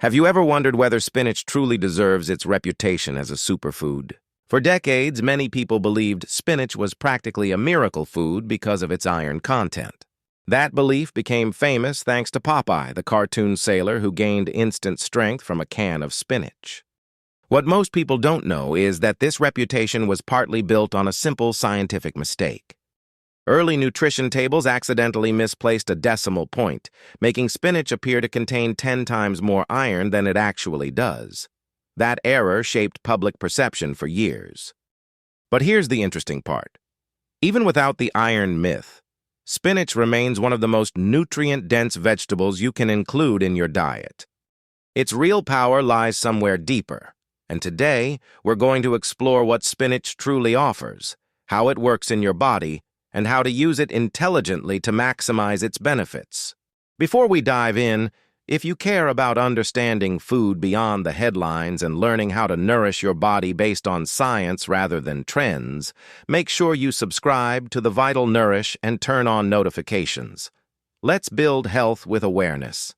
Have you ever wondered whether spinach truly deserves its reputation as a superfood? For decades, many people believed spinach was practically a miracle food because of its iron content. That belief became famous thanks to Popeye, the cartoon sailor who gained instant strength from a can of spinach. What most people don't know is that this reputation was partly built on a simple scientific mistake. Early nutrition tables accidentally misplaced a decimal point, making spinach appear to contain 10 times more iron than it actually does. That error shaped public perception for years. But here's the interesting part. Even without the iron myth, spinach remains one of the most nutrient-dense vegetables you can include in your diet. Its real power lies somewhere deeper, and today we're going to explore what spinach truly offers, how it works in your body, and how to use it intelligently to maximize its benefits. Before we dive in, if you care about understanding food beyond the headlines and learning how to nourish your body based on science rather than trends, make sure you subscribe to the Vital Nourish and turn on notifications. Let's build health with awareness.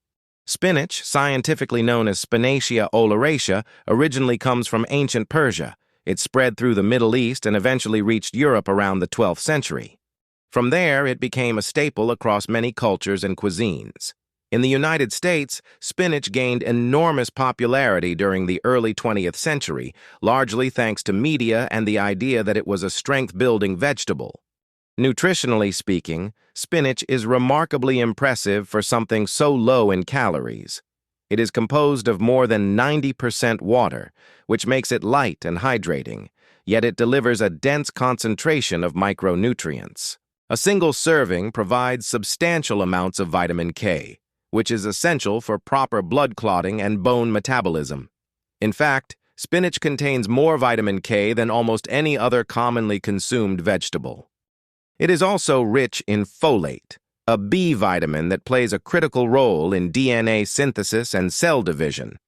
Spinach, scientifically known as Spinacia oleracea, originally comes from ancient Persia. It spread through the Middle East and eventually reached Europe around the 12th century. From there, it became a staple across many cultures and cuisines. In the United States, spinach gained enormous popularity during the early 20th century, largely thanks to media and the idea that it was a strength-building vegetable. Nutritionally speaking, spinach is remarkably impressive for something so low in calories. It is composed of more than 90% water, which makes it light and hydrating, yet it delivers a dense concentration of micronutrients. A single serving provides substantial amounts of vitamin K, which is essential for proper blood clotting and bone metabolism. In fact, spinach contains more vitamin K than almost any other commonly consumed vegetable. It is also rich in folate, a B vitamin that plays a critical role in DNA synthesis and cell division.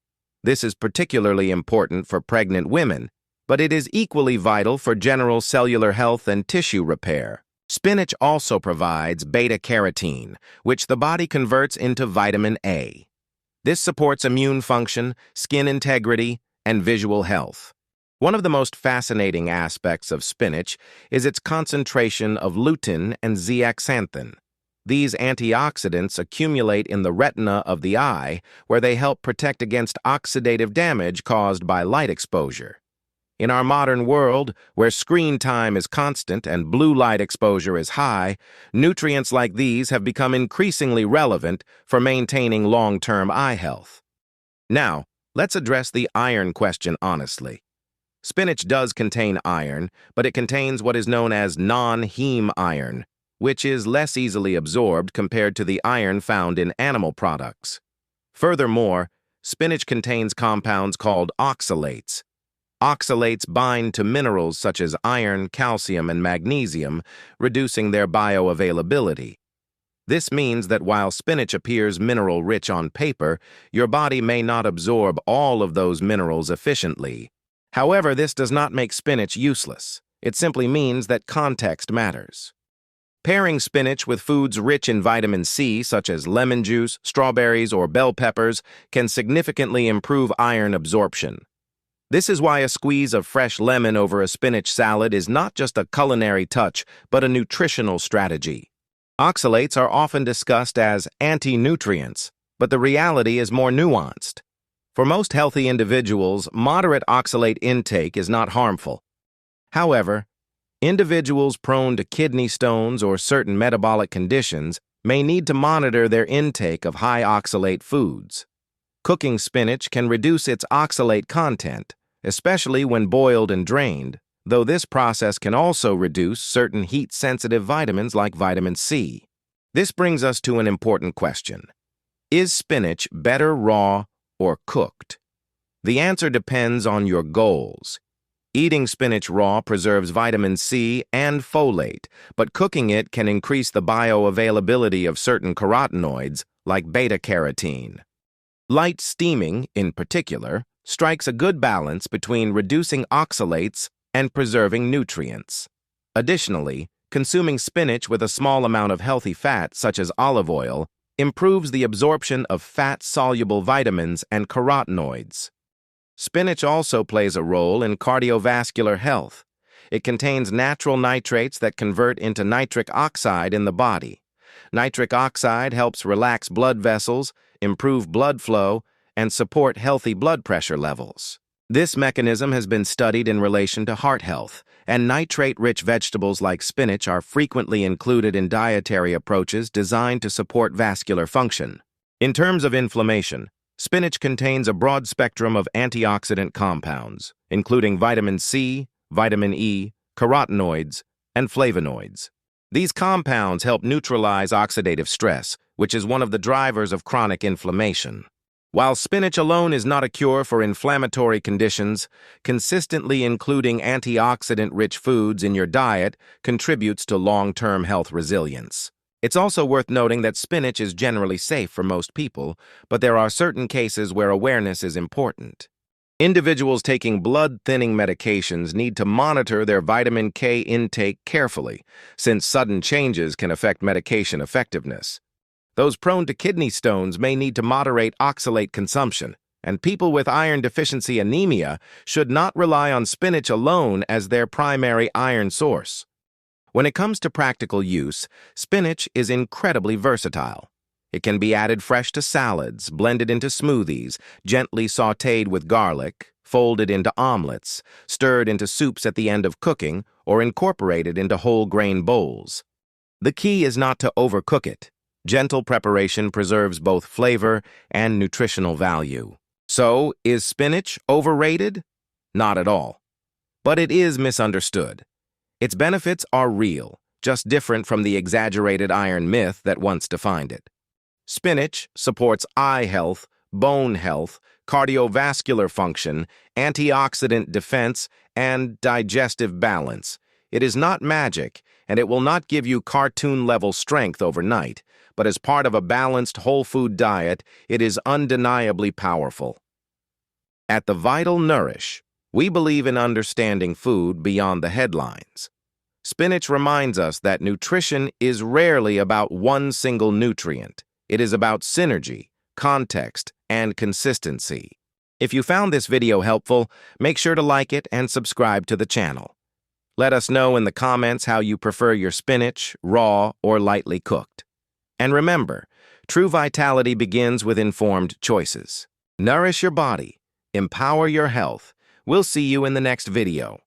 This is particularly important for pregnant women, but it is equally vital for general cellular health and tissue repair. Spinach also provides beta-carotene, which the body converts into vitamin A. This supports immune function, skin integrity, and visual health. One of the most fascinating aspects of spinach is its concentration of lutein and zeaxanthin. These antioxidants accumulate in the retina of the eye, where they help protect against oxidative damage caused by light exposure. In our modern world, where screen time is constant and blue light exposure is high, nutrients like these have become increasingly relevant for maintaining long-term eye health. Now, let's address the iron question honestly. Spinach does contain iron, but it contains what is known as non-heme iron, which is less easily absorbed compared to the iron found in animal products. Furthermore, spinach contains compounds called oxalates. Oxalates bind to minerals such as iron, calcium, and magnesium, reducing their bioavailability. This means that while spinach appears mineral-rich on paper, your body may not absorb all of those minerals efficiently. However, this does not make spinach useless. It simply means that context matters. Pairing spinach with foods rich in vitamin C, such as lemon juice, strawberries, or bell peppers, can significantly improve iron absorption. This is why a squeeze of fresh lemon over a spinach salad is not just a culinary touch, but a nutritional strategy. Oxalates are often discussed as anti-nutrients, but the reality is more nuanced. For most healthy individuals, moderate oxalate intake is not harmful. However, individuals prone to kidney stones or certain metabolic conditions may need to monitor their intake of high oxalate foods. Cooking spinach can reduce its oxalate content, especially when boiled and drained, though this process can also reduce certain heat-sensitive vitamins like vitamin C. This brings us to an important question. Is spinach better raw or cooked? The answer depends on your goals. Eating spinach raw preserves vitamin C and folate, but cooking it can increase the bioavailability of certain carotenoids, like beta-carotene. Light steaming, in particular, strikes a good balance between reducing oxalates and preserving nutrients. Additionally, consuming spinach with a small amount of healthy fat, such as olive oil, improves the absorption of fat-soluble vitamins and carotenoids. Spinach also plays a role in cardiovascular health. It contains natural nitrates that convert into nitric oxide in the body. Nitric oxide helps relax blood vessels, improve blood flow, and support healthy blood pressure levels. This mechanism has been studied in relation to heart health, and nitrate-rich vegetables like spinach are frequently included in dietary approaches designed to support vascular function. In terms of inflammation, spinach contains a broad spectrum of antioxidant compounds, including vitamin C, vitamin E, carotenoids, and flavonoids. These compounds help neutralize oxidative stress, which is one of the drivers of chronic inflammation. While spinach alone is not a cure for inflammatory conditions, consistently including antioxidant-rich foods in your diet contributes to long-term health resilience. It's also worth noting that spinach is generally safe for most people, but there are certain cases where awareness is important. Individuals taking blood-thinning medications need to monitor their vitamin K intake carefully, since sudden changes can affect medication effectiveness. Those prone to kidney stones may need to moderate oxalate consumption, and people with iron deficiency anemia should not rely on spinach alone as their primary iron source. When it comes to practical use, spinach is incredibly versatile. It can be added fresh to salads, blended into smoothies, gently sautéed with garlic, folded into omelets, stirred into soups at the end of cooking, or incorporated into whole grain bowls. The key is not to overcook it. Gentle preparation preserves both flavor and nutritional value. So, is spinach overrated? Not at all. But it is misunderstood. Its benefits are real, just different from the exaggerated iron myth that once defined it. Spinach supports eye health, bone health, cardiovascular function, antioxidant defense, and digestive balance. It is not magic, and it will not give you cartoon-level strength overnight, but as part of a balanced whole food diet, it is undeniably powerful. At the Vital Nourish, we believe in understanding food beyond the headlines. Spinach reminds us that nutrition is rarely about one single nutrient. It is about synergy, context, and consistency. If you found this video helpful, make sure to like it and subscribe to the channel. Let us know in the comments how you prefer your spinach, raw or lightly cooked. And remember, true vitality begins with informed choices. Nourish your body. Empower your health. We'll see you in the next video.